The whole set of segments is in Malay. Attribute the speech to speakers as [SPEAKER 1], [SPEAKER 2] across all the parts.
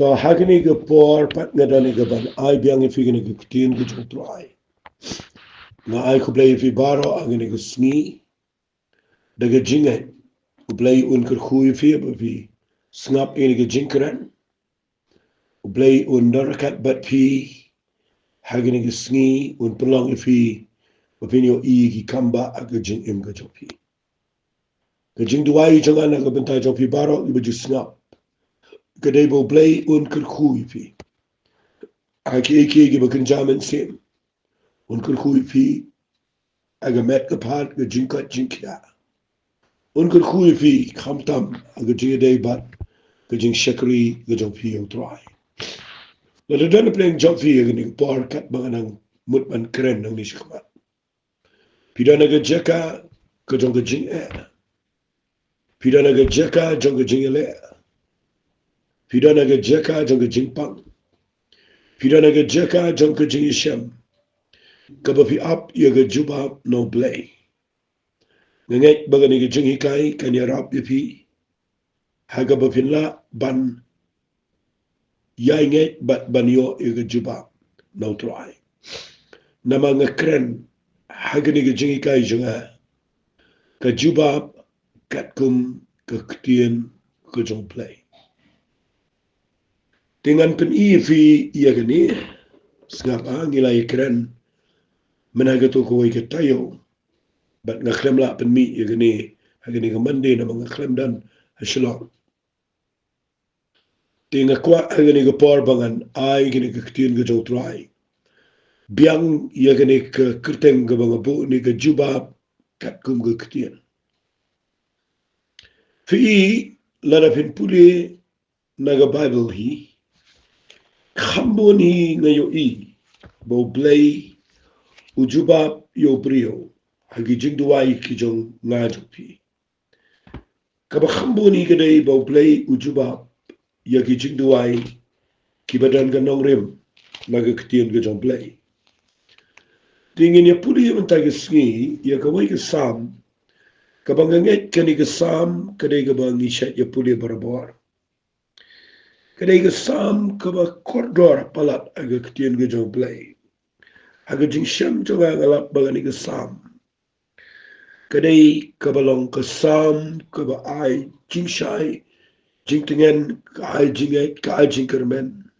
[SPEAKER 1] to hagni ga por pat nga dani ga ban ai biang fi gni ga Ktien ga jong trai nga ai ko play fi baro agni ga sni daga jinga ko play un kar khui fi ba fi snap ini ga jinkran ko play un darakat bat fi hagni ga sni un pelong fi ba fi yo I gi kamba aga jing im ga jopi ga jing duai jangan na ga benta jopi baro ba ju snap ga dai bo play un kar khui fi aki ba kan jamin sim un kar khui fi aga met ka pat ga jinkat jinkya un kar khui fi khamtam aga jinga dai bat ga jing shakri ga jong fi yo try la dan playing jong fi ga ni por kat ba nang mut man kren nang ni shikmat pidana ga jaka ga jong ga jing pidana ga jaka jong ga jing le pidana ga jaka jong ga jing pang pidana ga jaka jong ga jing sham ka ba fi up ya ga Jubab no play ngek ba ga ni ga jing hikai kan ya rap ya fi haga ba fin la ban yai ngek bat ban yo ya ga Jubab no try nama nga kren haga ni ga jing hikai jonga ka Jubab Katkum ka Ktien ka jong play dengan pen I fi ya ga ni sngap ngilai kren menaga to ko ke tayo bat nga klem la pen mi ya gani hagani ga mande na mga klem dan haslo tinga kwa hagani ga por bangan ai gani ga Ktien ga jong try biang ya gani ka kerteng ga banga bu ni ga Jubab Katkum ga Ktien fi la fin puli na ga Bible hi khamboni nga yo I bo play Jubab yo brio hagi jing duai ki jong nga jopi kaba khamboni ka dai bo play Jubab ya ki jing duai ki badan ga nong rem na ga Ktien ga jong play tingin ya puli man ta ga sngi ya ka wai ga sam ka bang nget ka ni ga sam ka dai ga bang ni shat ya puli barabor ka dai ga sam ka ba kordor palat aga Ktien ga jong play aga jing sham jonga ngalap bagani ga sam kadai kabalong ka sam ka ba ai jing shai jing tingen ka ai jing kermen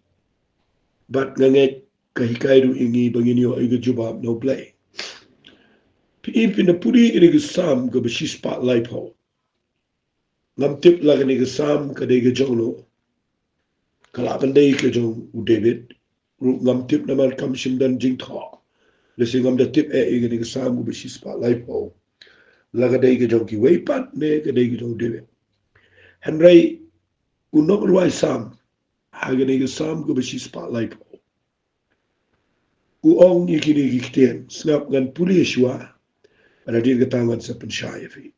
[SPEAKER 1] bat nganget ka hikai du ingi bangini o iga Jubab no play pi na puri ini ga sam ka ba shi spotlight ho ngam tip lagani ga sam kadai ga jonglo kalaban dai ka jong u David ngam tip naman kam shimdan jing tho lesi ngam da tip iga ni ga sam ka ba shi spotlight ho laga dai ga jong ki wei pat ne ga dai ga jong David Henry unok ruai sam haga ni ga sam ka ba shi spotlight ho uong ikini gi Ktien snap ngan puli shwa ada dir ga tangan sa pensyaya fi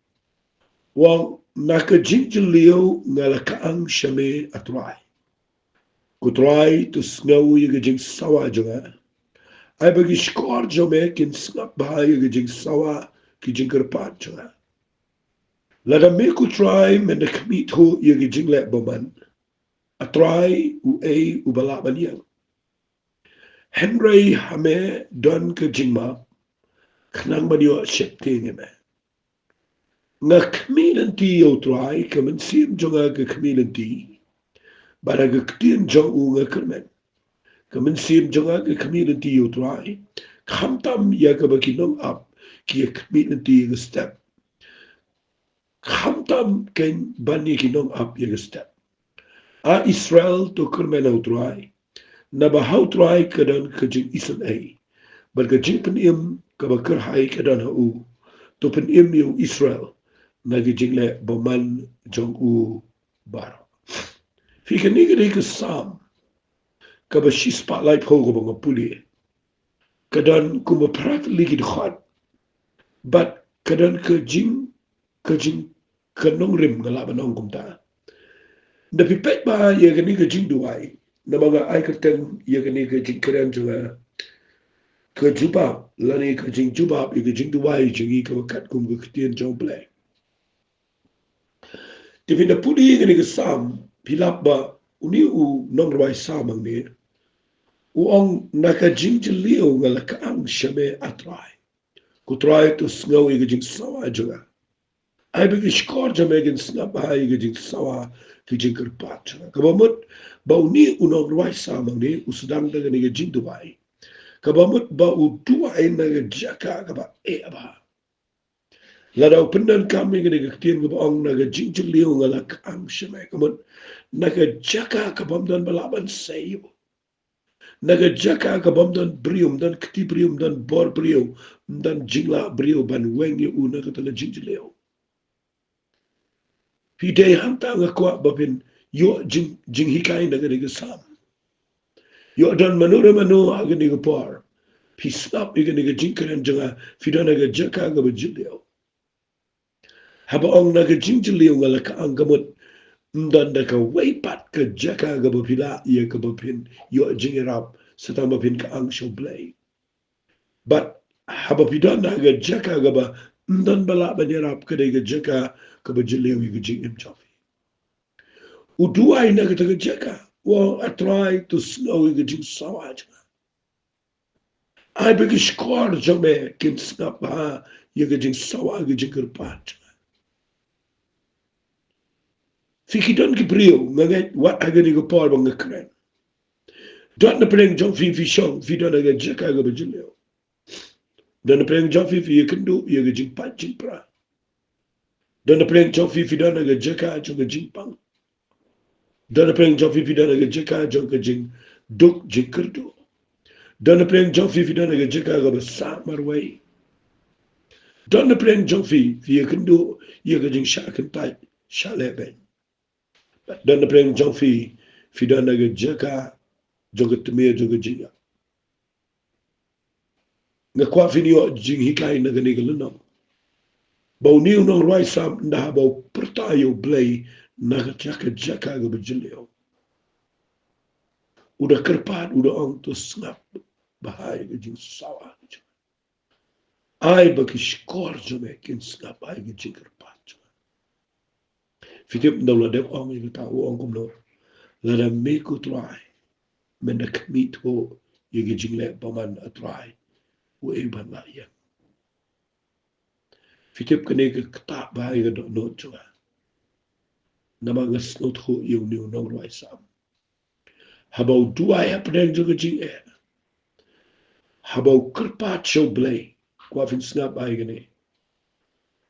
[SPEAKER 1] wang naka jingjil liu ngala kaang shame atrai kutrai tu sngaw yiga jing sawa jonga ay bagi skor jome kin snap ba yiga jing sawa ki jing kerpat jonga lada me kutrai men de kmit ho yiga jing le boman atrai u bala banyang Henry hame don ke jingma knang banyo shep me nga kmilanti yo try kamen sim jonga ke kmilanti bara ke Ktien jong u nga kermen kamen sim jonga ke kmilanti yo try khamtam ya ka bakinong up ki kmilanti ga step khamtam ken bani kinong up ya ga step a Israel to kermen yo try na ba how try kadan ka jing isan ay bar ka jing pen im ka ba ker hai kadan ha u to pen im yo Israel nagijing le boman jong u bar fi ka niga ka sam ka ba shi spotlight ho go bang puli kadan kuma prat ligid khat but kadan ka jing kanong rim ngala banong kumta da pi pet ba ye ka niga jing duai na mga ay kateng ye ka niga jing karen jonga ka Jubab lani ka jing Jubab ye ka jing duai jingi ka Katkum ka Ktien jong play Tivin na pudi ngani ka sam pilap ba uni u nong rwai samang ni uong nakajing jiliu ngalakaang shame atrai ku try to snow igajing sawa juga ai bigi skor jame gin snap ai igajing sawa kijing kerpat juga kabamut bau ni unong rwai samang ni usudang daga ni gajing dubai kabamut bau duai na jaka kaba aba ladau pendan kami gini Ktien ke baong naga jingjil liu ngalak ang shame kamun naga jaka kabam dan balaban sayo naga jaka kabam dan brium dan kti brium dan bor brium dan jingla brium ban weng yu naga tala jingjil liu pidai hanta ngakwa babin yo jing hikai naga niga sam yo dan manura manu aga niga por pisnap iga niga jingkaren janga fidan naga jaka gaba jil liu Habaong naga jingjiliw nga laka ang gamot ndan ka waypat ka jaka ga bapila iya ka bapin yo jingirap sa tang bapin ka ang shoblay. But habapidan naga jaka ga ba ndan bala banirap ka ga jaka ka bajiliw yung jingim chofi. Uduay naga taga jaka well I try to snow yung jing sawaj. Ay bagi skor jame kin snap ha yung jing sawaj yung jing kerpat. Fikidon ki brio ngaget wat agani go por bang kren don na preng jong fi shong fi don aga jaka ga bajilio don na preng jong fi yekendu ye ga jing pat jing pra don na preng jong fi don aga jaka jong ga jing pang don na preng jong fi don aga jaka jong ga jing duk jing kerdu don na preng jong fi don aga jaka ga basa marwai don na preng jong fi yekendu ye ga jing shakan pat shaleben dan na preng jong fi dan naga jaka joga tumia joga jinga nga kwa fi niyo jing hikai naga niga lunong bau niyo nong rwai sam ndaha bau pertayo blay naga jaka ga bajilio udah kerpat udah ong to snap bahaya ga jing sawa ai baki skor jome kin snap ai ga jing kerpat fitip ndawla dek ong yung tao ong kumno lada meku try menda kmit ho yung jingle paman atry u iban la yan fitip kane ka kta ba yung do no chwa nama ngas not ho yung niu nong rwai sam habau duai apneng yung jing habau kerpat show blay kwa fin snap ba yung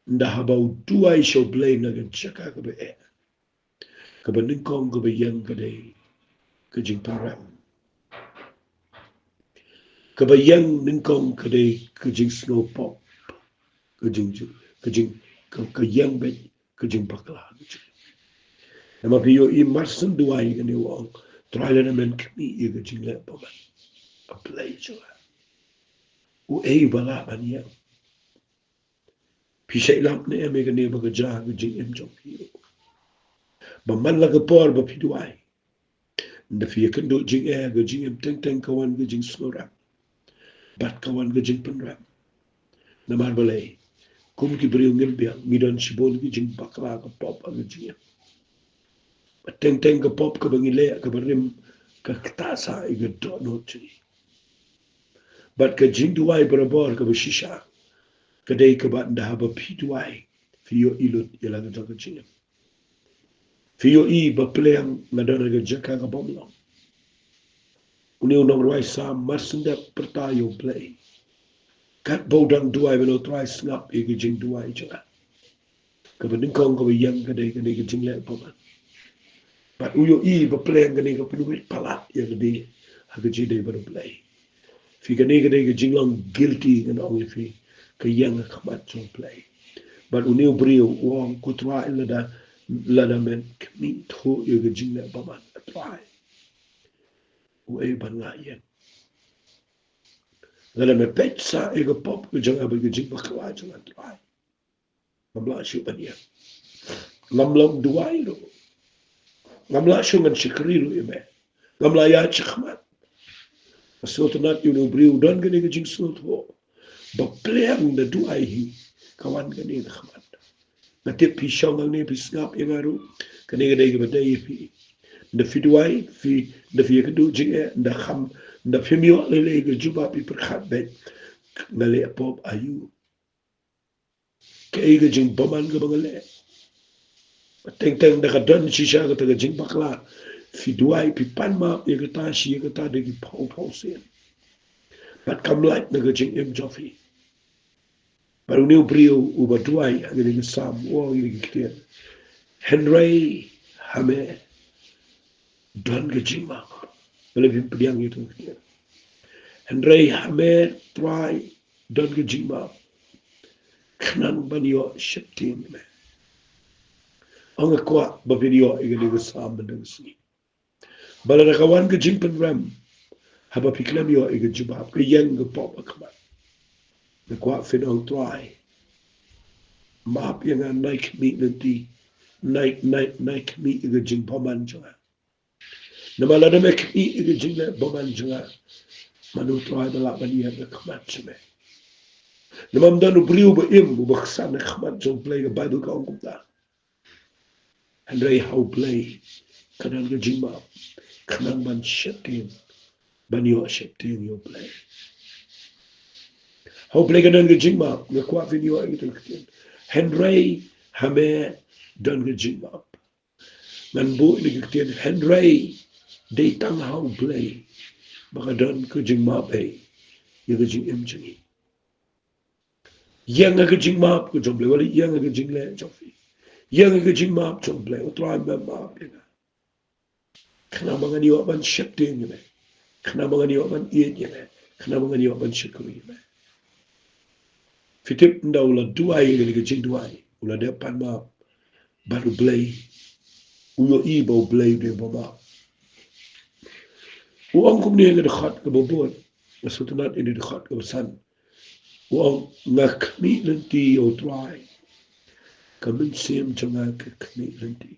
[SPEAKER 1] nda habau duai show blay naga jaka ka be ka ba ningkong ka ba yang ka day ka jing pangram ka ba yang ningkong ka day ka jing snow pop ka jing ka yang be ka jing bakla nama piyo I marsan duai ka ni wang try na men kni ka jing le pa man a play chwa u bala man yang pisay lamp na eme ka ni ba ka ja ka jing em jong piyo ba man la ka por ba piduai nda fiya kendo jing ga jing em teng kawan ga jing snora bat kawan ga jing penram na mar balay kum ki briu ngem biang midon shibol ga jing bakla ka pop ga jing em teng ka pop ka bangile ka barim ka ktasa ga do no tri bat ka jing duai barabor ka shisha ka dei ka bat nda ba piduai fiyo ilut yala ga jing em fiyo ba pleang ngadana ga jaka ka bomlong uni unong rwai sam marsenda pertayo play kat bodang duai belo try snap ga jing duai jaka ka ba ningkong ka yang ka dei ka jing le pa but uyo ba pleang ka ni ka pinuit palat ya ka dei ha ka jing dei ba play fi ka dei ka jing long guilty ka ong fi ka yang ka mat so play but uni brio wong ku try lada men kmi to ya ka jing le pa man try u ban nga yen lada me petsa e ka pop ka jang ba ka jing ba ka jang try ngam shu ban yen ngam long duai ro ngam shu man shikri ro ime ngam ya chkhmat asot nat yu no brio don ga ni ka jing so to ba pleang da duai hi kawan ga ni khmat na tip pi shong ni pi snap e garu ka ni ga dei ga dei pi nda fiduai fi nda fi kedu jinge nda kham nda femio lele ke juba pi perkhat bet ngale pop ayu ke ke jing boman ke bangale teng teng da kadon shisha ke ta jing bakla fiduai pi panma ye ke ta shi ke ta de ki pau pau sen pat kam like na ke jing em jofi baru ni brio uba duai age de sam o ye ke Ktien Henry hame don ke jing ma bele pi piang itu Ktien Henry hame try don ke jing ma knan banyo shitting me ang kwa ba video ige de sam de si bala na kawan ke jing pen ram haba piklam yo ige Jubab ke yang ke pop akma na kwa finong try map yang an naik mi nanti naik mi ige jing paman jonga na mala na mek mi ige jing le paman jonga manu try bala bani yang akma chme na mamdanu briu ba im bu baksan akma jong play ke bible ka ong kumta and they how play kanan ke jing map kanan ban shetin ban yo shetin yo play how play kanan ke jing map na kwa fin yo ige Ktien Henry hame don ke jing map man bu ni Ktien Henry they tang how play baka don ke jing map e ye ke jing em jing yang ke jing map ko jong play wali yang ke jing le jofi yang ke jing map jong play o try map ye kana mangani yo ban shetin ye kana mangani yo ban ye ye kana mangani yo ban shikru ye fitip ndaw la duai ye ke jing duai ula de pan ma baru play uyo ibo play de baba uang kum ni de khat ke bobot masutunat ini de khat ke san uang ngak mi nanti o try kamen sim changa ke kni nanti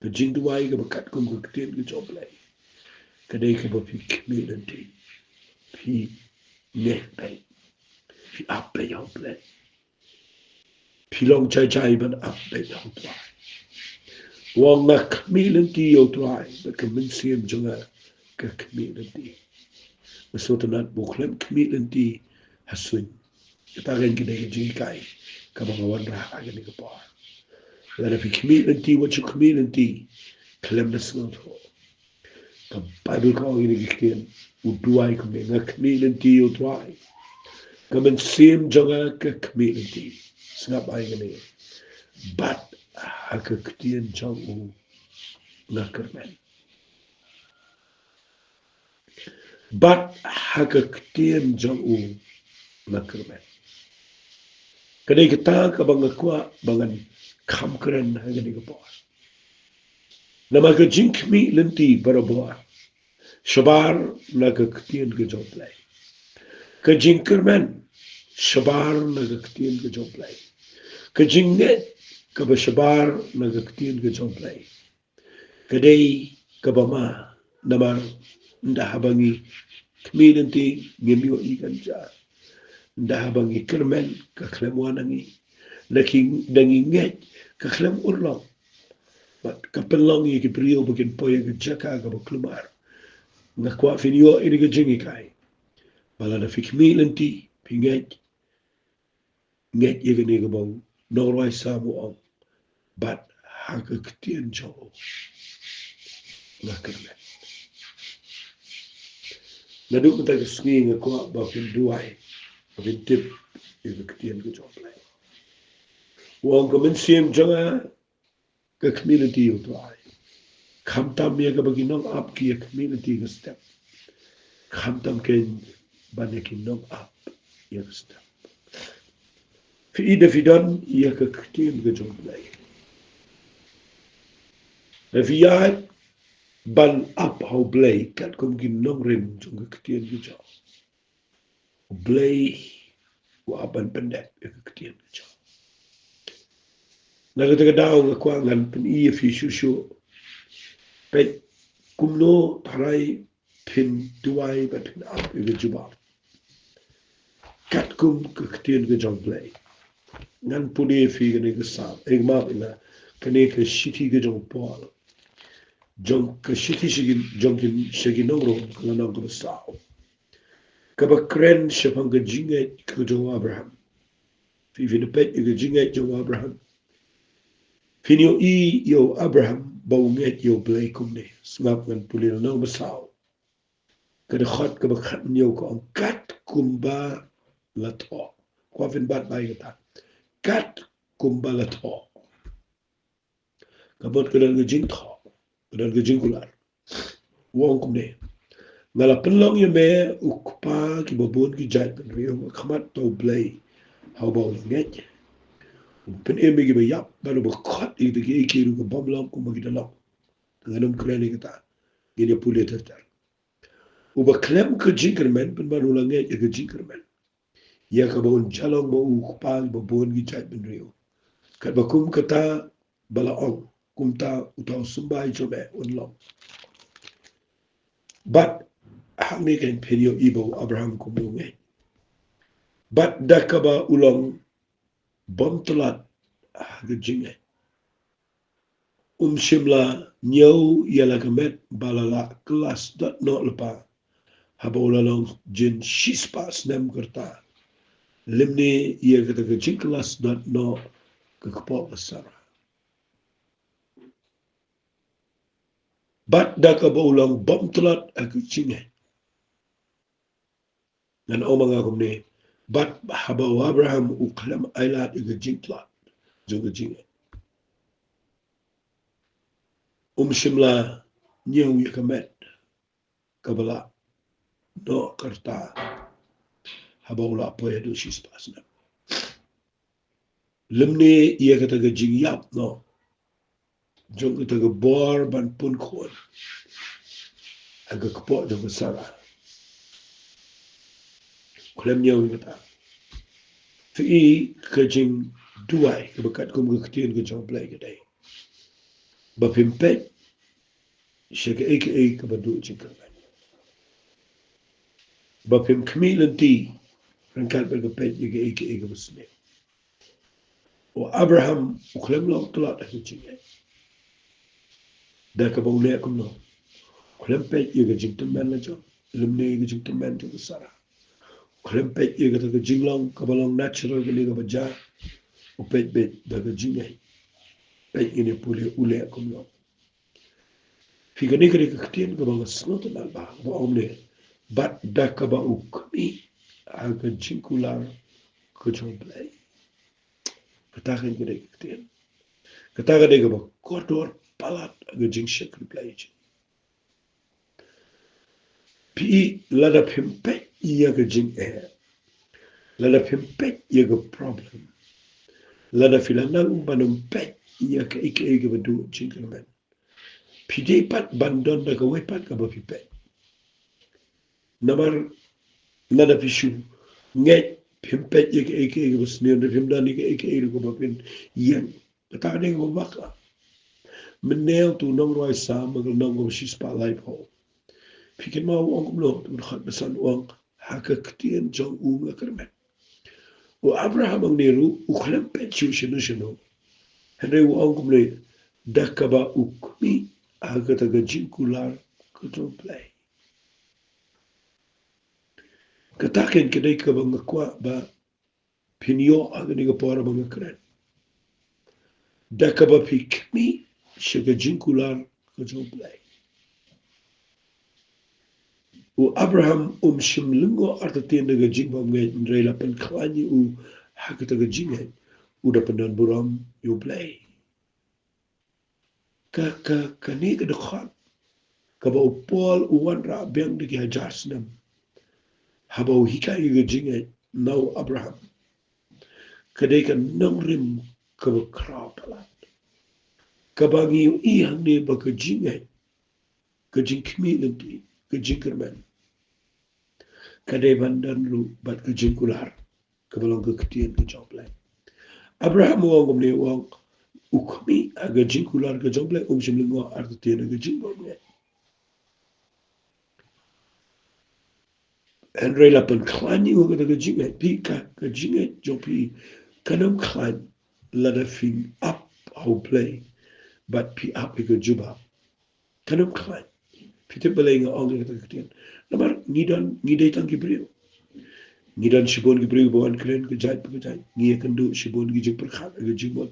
[SPEAKER 1] ke jing duai ke bakat kum ke Ktien ke job play ke dei ke bopi kni nanti pi ne pai pi up play o play pi long chai ban up play o try uang ngak mi nanti o try kamen sim changa ke kni nanti masutunat buklem kni nanti hasun kita kan kita jing kai ka mga wanra agani ka pa la fi community what you community klem na snot ho ka bible ka ini Ktien uduai ko nga community uduai ka men sim jonga ka community snap ay gani but ha ka Ktien jong u nga kermen but ha ka Ktien jong u nga kermen kadai kita ka banga kwa bangan kham keren ha gani ka pa nama ka jink mi lenti barabar shabar na ka Ktien ka job play ka jinkerman shabar na ka Ktien ka job play ka jinget ka ba shabar na ka Ktien ka job play kadai ka ba ma namar nda habangi community ngemiyo ikan ja nda habangi kermen ka klem wanangi laking dangi nget ka klem urlong but kapelong ki priyo bukin poye ke jaka ka klumar nga kwa finyo ini ke jingi kai bala na fikmi lenti pinget nget ye ke ne ke bau norwai samu on but ha ke Ktien jo nga kerme na du ta ke sngi nga kwa ba fin duai ba fin tip ye ke Ktien ke jo play wong ko men sim jonga ke community yo duai khamtam ye ke baginong up ki community ke step khamtam ken banekin nom up ye ke step fi ida fidan ye ke Ktien ke jo play fi yaat ban up how play Katkum kin nong rim jong ke Ktien ke jo play wa aban pendek ke Ktien ke jo na ke daw nga kwa ngan pen i fi shushu pet kumno parai pin duai ba pin up ke Jubab Katkum ke Ktien ke jo play ngan pudi fi ke ne ke sa egma ina kene ke shiti ke jo pol jong ka shiki shigin jong kin shigi nongro kala nong ka sao ka ba kren shapang ka jinga ka jong Abraham fi fi pet ka jinga jong Abraham finyo I yo Abraham ba unget yo blay kumne smap ngan pulino nong ba sao ka de khot ka ba khat yo ko ang kat kumba la to ko fin bat bai ka kat kumba la to ka bot ka dal ga jing tho ka dal ga jing kular wong kumne ngala penlong ye me ukpa ki babon ki jai pen rio khamat to blay how about nget pen e me ki ba yap ba lo ba khot I de ki ru ko bamlam ko magi dalok nganam krene ki ta ye pule tar u ba klem ka jinkermen pen ba lo nget ye ka jinkermen ya ka bon chalong mo ukpa babon ki jai pen rio ka ba kum kata bala ong kumta utaw sumbai chobe unlong but hangni kan penyo ibo Abraham kumunge but dakaba ulong bomtolat ga jinge shimla nyaw yala gamet balala kelas dot no lepa habola long jin shispas nem kerta limni ia kata ga jing kelas dot no ke kepo besar but dakaba ulong bomtolat ga jinge nan omanga kumne but haba Abraham uklam ailat ga jingtlat juga jinge shimla nyaw yakamet kabala no kerta habaula poya do shispas nem limni ia kata ga jing yap no jong kata ga bor ban pun khon aga kpo do sara klem nyaw kata fi ka jing duai ka bakat kum ga ktien ga jong play ga dai ba pimpet shega aka ka ba do jing ka ba pim kmilanti ran kal ba ga pet ga aka ga basne o Abraham uklem lo tlat ga jing da ka ba ule kum no klem pet ga jing temen la jo limni ga jing temen jo sara klem pet ga ta ga jing long ka ba long natural ga li ga ba ja o pet bet da ga jing pet ini pule ule kum no fi ga ni ka ktien ga ba snot na ba ba omne bat da ka ba ukmi aga jing kular ko jo play kata kan ga ktien kata ga ga ba kotor palat aga jing shek play pi lada pimpet ia ga jing lada pimpet ia ga problem lada filanang banum pet ia ka ike ga badu jing kan pide pat bandon da ga wepat ka ba pipet namar lada pishu nget pimpet ia ka ike ga basne da pimdan ike ike ga ba pin yang kata ga ga baka menel tu nong roi sa magal nong go shi spotlight ho pikin mau ong lo tu khat besan ong haka ktien jong unga kermet o Abraham ang niru ukhlem pet chu shino henry ong kumle dakaba ukmi aga taga jinkular kuto play kataken kedai ka bang kwa ba pinyo aga ni ga pora bang kren dakaba pikmi shiga jinkular kuto play o Abraham shimlingo artatin daga jingbam ngai ndrela pen klani u hakata ga jingai u da penan buram you play ka ni ka dekhat ka ba upol u wan ra beng de ga jasnam haba u hikai ga jingai now Abraham ka dei ka nongrim ka ba krapalat ka ba ngi I hang ne ba ka jingai ka jing kmilanti ka jinkerman kadai bandan lu bat ke jingkular ke balong ke ktien ke joblay Abraham wong ne wong ukmi aga jingkular ke joblay shimlingo artien ke jingbolme Andre la pen klani u ke jingai pika ke jingai jopi kanam klan la da fin up how play but pi up ke Jubab kanam klan fitip balay nga ong nga Ktien namar ngiday tang gibriyo ngidan shibon gibriyo bawan kren gajay pagajay ngiya kandu shibon gijing perkhat gijing mon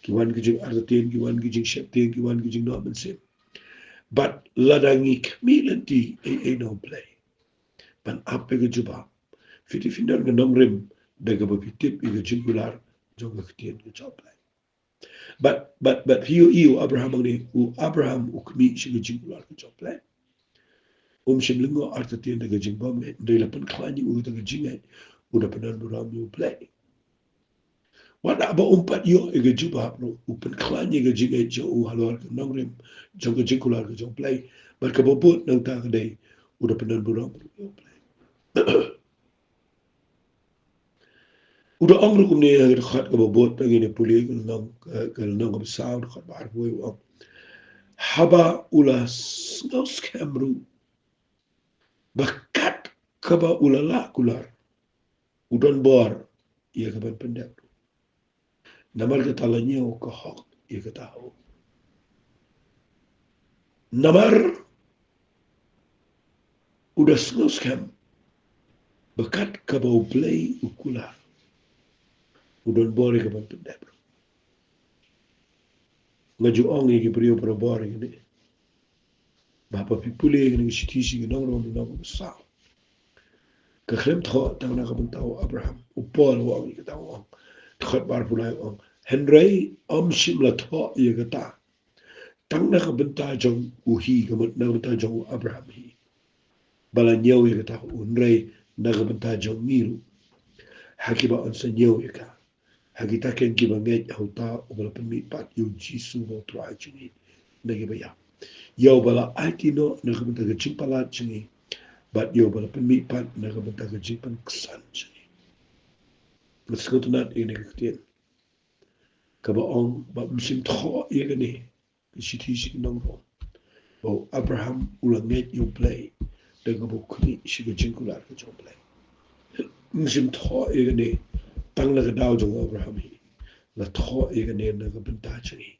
[SPEAKER 1] kiwan gijing ardatin kiwan gijing sheptin kiwan gijing noaman sim but ladangi kmilanti ay no play pan ape ga Jubab fiti finan ga namrim daga ba fitip iga jingular jonga Ktien ga job play but hiyo iyo Abraham ang ni u Abraham u kmi shiga jingular ga job play shimlingo artatin daga jingbam ndai lapan klani u daga jingay udah penan buram you play wala ba umpat yo iga Jubab no upen klani ga jingay jo u halwar ga namrim jonga jingular ga job play berkabobot nang ta kadai udah penan buram you play udah angru kumne ga khat ga bobot nang ini puli ga nang ga saud khat bar boy wa haba ulas ngos kamru bakat kaba ulala kular udon bor ia kaban pendek namar ka talanya o ka hak ia ka tahu namar udah snus kam bakat kaba uplay ukular udon bor ia kaban pendek ngaju ong ia brio para bor ini bapa pipule ini sitisi nang rom nang sa ka khrem tho tang na kaban tahu Abraham upol wa ia ka tahu khot bar pulai ong Henry shim la tho ia ka tahu tang na ka benta jong uhi ka na benta jong Abraham hi bala nyaw ya ta unray na ka benta jong miru hakiba on sa nyaw ya ka hakita ken ki bangai hauta ubala pen mi pat yu jisu no twa chini na gi baya yaw bala aitino na ka benta chimpala chini bat yaw bala pen mi pat na ka benta chimpan ksan chini Nat ini ka Ktien ka ba ong ba msim tho ya ne siti sik nang ro o Abraham ulanget you play daga bu kuni shiga jingular ka jom play msim tho igane tang la daw jong Abraham hi la tho igane na ga benta chini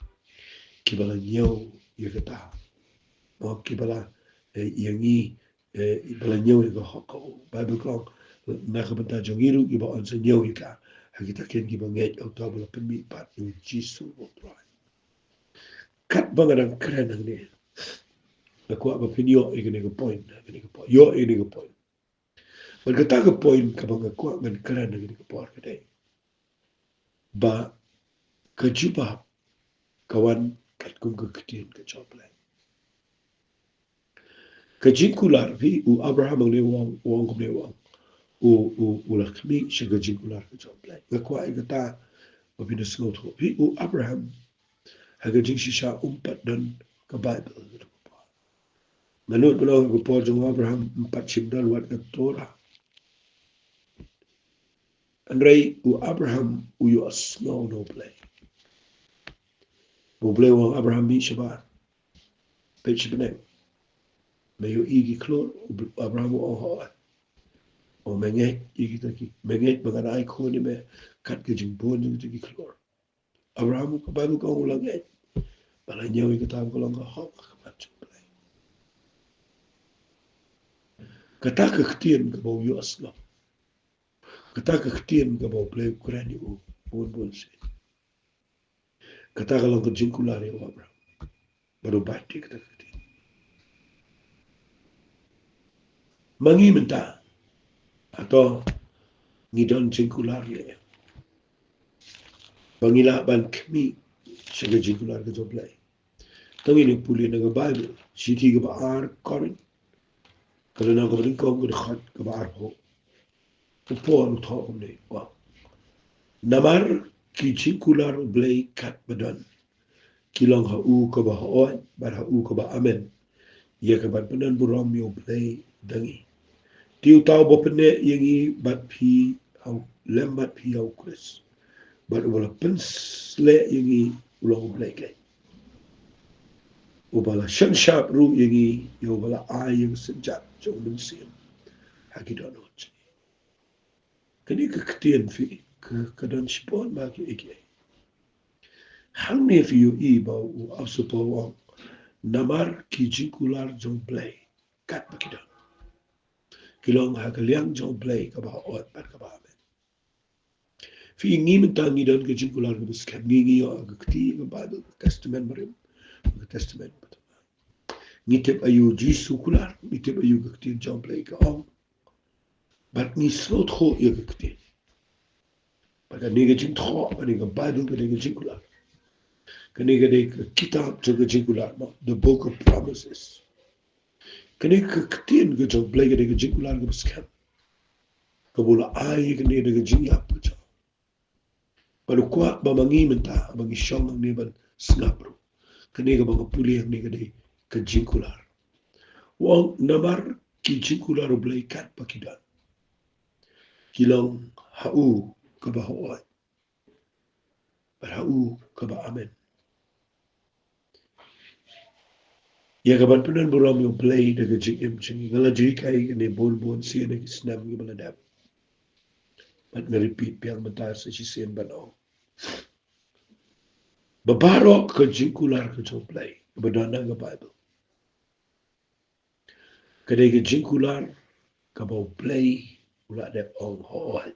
[SPEAKER 1] kibala nyaw yiga ta o kibala yangi ibala nyaw yiga hoko bible ko na ga benta jong iru iba on sa nyaw yiga hakita ken giba nget o tabla pemi pat yu jisu o try kat bangarang kren ang ne aku apa pinyo igane ga point yo igane ga point Berkata ke poin kabang aku ngan keren lagi ke por kedai. Ba ke Jubab kawan Katkum ke Ktien ke Joplin. Ke jinkular vi u Abraham ang wang kum wang u lakmi siya ke jinkular ke Joplin. Ngakwa ay kata mabinas ngot ko vi u Abraham haga jing siya umpat dan ke Bible. Menurut belau ke por jong Abraham empat simdan wat ke Torah. Andrei u Abraham u yos no play. Boleh wang Abraham bi shabar. Page benek. Mayo igi klor Abraham o ho. O menget igi taki. Menget mengenai ko ni me kat ke jimpon ni taki klor. Abraham ko baru ko ulang et. Bala nyawi ko tam ko lang ka hok macam play. Kata ke Ktien ke bau yo aslo. Kata ke Ktien ke bau play Ukraine u bun se. Kata ka lang ko jinkulari o Abraham. Baru bati kata Ktien. Mangi menta atau ngidon jinkular le. Bangila ban kmi siya jinkular ke joblay. Tangi ni puli na Bible, siti ke baar korin. Kalau na kabarin ko ang khat ke baar ho. Upo ang tho umne. Wow. Namar ki jinkular blay kat badan. Kilang ha u ke ba hoan, bar ha u ke ba amen. Ia ke ban penan buram yo blay dangi. Tiu tau bopene yangi bat pi au lembat pi au Chris. But wala pensle yangi ulang blay kay. Ubala shan sharp ru yangi yo bala ay yang sejat jong dun sim hagi donot kani ke Ktien fi ke dan sipon ba ke ike hang ne fi yo I ba u absupo wang namar ki jingkular jong play kat bakida kilong hakaliang jong play ka ba ot pat ka ba fi ngi mentang ngi don ke jingkular ke skam ngi yo ke kti ke bible testament marim ke testament ngi tep ayu jisu kular ngi tep ayu ke kti jong play ka ong bat ngi slot kho yo ke kti pat ni ke jing tho pa ni ke bible ke jingkular kani ke kitab ke jingkular the book of promises kani ke kti ke jong play ke jingkular ke skam kabula ai ke ni ke jing yap ke baru kuat bamangi mentah bagi syong ni ban snapro kani ka bang puli ni ka dei ka jingkular wang namar ki jingkular blai kat pakidan kilang hau ka ba hoai bar hau ka ba amen ya ka ban penan buram yo blai da ka jing em jing ngala ji kai ni bon bon si ni snap ni bala dap bat na repeat piang mentar sa si sen ban o babarok ka jingkular ka jong blai badana ka bible kadai ka jingkular ka ba blai ula dep ong hoai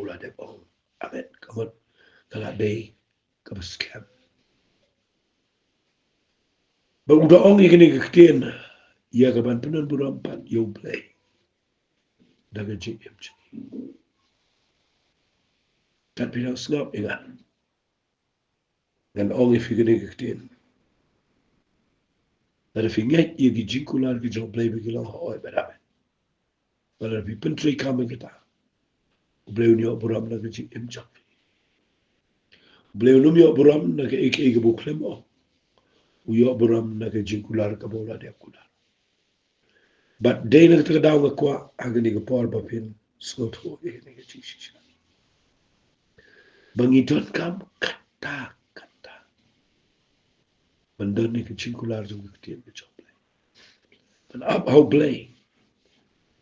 [SPEAKER 1] ula dep ong amen kamat kala day kabaskam ba uda ong ikini Ktien ya kaban penan burampan yo play daga jing emchi kat pinang snap inga ngan ong ikini Ktien nada finget yegi jingkular ki jong play bikilang hoy beramen wala bi pentri kama kita bleu nyo buram daga jing emchi bleu num yo buram daga eke buklem o uyo buram daga jingkular ka bola de kular but day na kita daw nga kwa agani ga por bapin slot ho ikini ga chishisha bangiton kam kata kata bandar ni kecil kular jong Ktien ke jong play pan up how play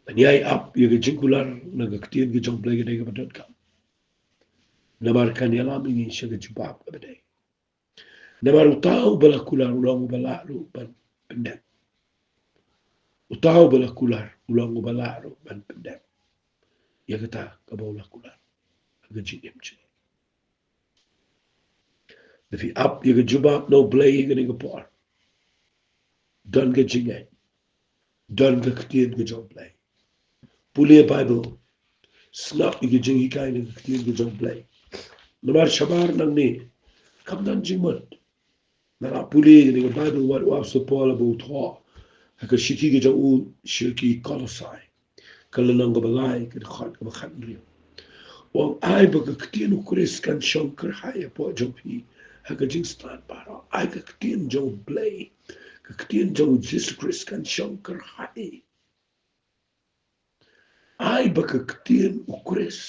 [SPEAKER 1] pan yai up ye kecil kular na Ktien ke jong play ke dega bandar kam namar kan yalam ini sya ke Jubab ke bedai namar utau bala kular ulang bala ru ban pendek utau bala kular ulang bala ru ban pendek ya kata ke bawah kular ke jing emche If up ye ke Jubab no play ke dega por dan ke jing ai dan ke Ktien ke jong play Pulia Bible snap igi jing hikai ni Ktien ke jong play namar shabar nang ni kam dan jingmat na puli ni ga Bible wat wa so Paul about tho ha ka shiki ge u shiki kolosai kala nang ga balai ke khat ga khat ri wang ai ba ka Ktien ukris kan shankar haya po jopi ha ka jing stand para ai ka Ktien jong play ka Ktien jong Jesus Christ kan shankar hai ai ba ka Ktien ukris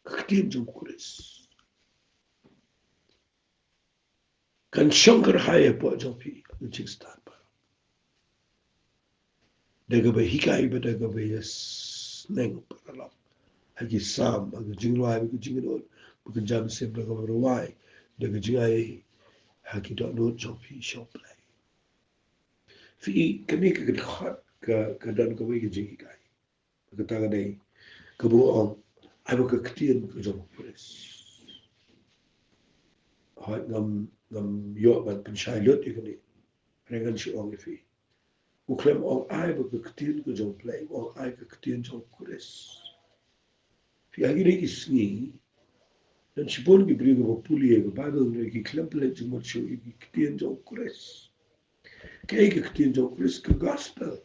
[SPEAKER 1] ka Ktien jong ukris kan shankar haya po jopi jing stand daga ba hikai ba daga ba yes neng paralak hagi sam hagi jingwai hagi jingno bukan jam sem daga ba rawai daga jingai hagi dot no jopi shop play fi kami ka khat ka dan ka wi jingi kai ka ta ga dai ka bu on ai ba ka Ktien ka jom pres ha ngam yo ban pen shai lot ikani rengan shi on fi uklem on ai ba ka Ktien ka jom play on ai ka Ktien jom pres fi agire isni dan sipon ki brigo po puli e Bible ne ki klemple jumo chu ki Ktien jong kures ke Ktien jong kures ki gospel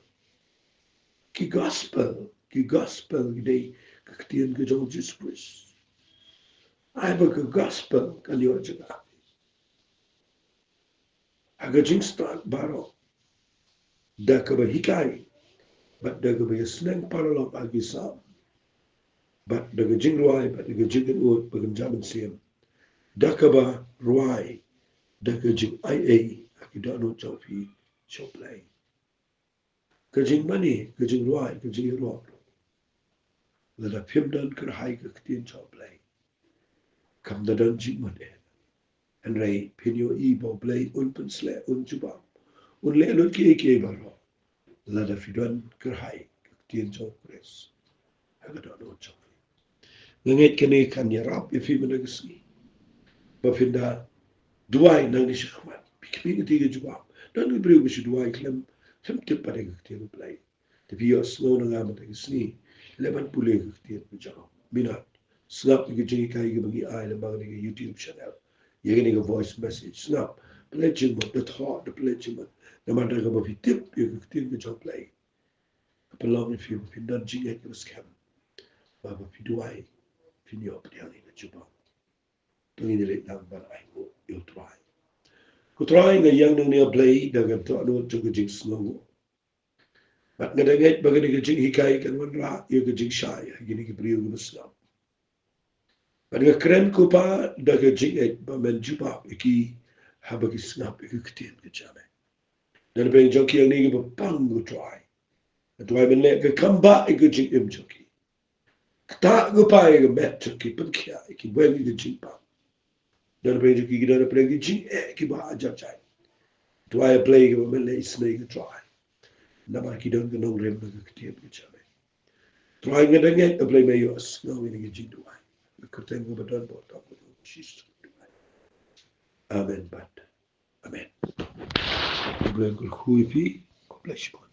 [SPEAKER 1] ki gospel dei Ktien ke jong Jesus Christ ai ba ka gospel kan yo jaga aga jing start baro da ka ba hikai but da ka ba yasneng paralog agisam but daga jing ruai but daga jing ut bagam jaman siem dakaba ruai daga jing ia akidano jofi shoplay kajing mani kajing ruai kajing ro la da phim dan kar hai ka Ktien shoplay kam da dan jing made an rei pinyo I bo play un pensle un Jubab un le lut ke baro la da fidwan kerhai Ktien jo pres aga do no jo nget kene kan yarap if him nagsi ba finda duai nang ni shkhmat bikmi ti Jubab dan ni brio bish duai klem tip pare Ktien play te bios no na ngam te sni leban pule Ktien jo minat snap ki jingi kai ki bagi ai le bagi YouTube channel yegini ka voice message snap pledging mo the thought the pledging mo na mata ka ba tip you Ktien jo play pelong if you pindan jingi ka scam ba duai finyo pdiani na Jubab tungi ni lang ban ai ko you try ko try nga yang nang ni play daga to no to ka jing snow but nga dagat bagani ka jing hikai kan wan ra you ka jing shy gini ki brio ka snap but nga kren ko pa daga jing et ba men Jubab iki habagi snap iki Ktien ka jame dan ben joki yang ni ka pang go try try ben le ka kamba iki jing im joki ta go pa iki met joki pen kya iki wen iki jing pa dan ben joki dan ben iki jing ki ba ajak chai try play ka ben le snake try na ba ki don nong rem ka Ktien ka jame try nga danget play me yos no ini ki jing duai ka tengo ba don bo ta ko shis amen bat amen. Bless you.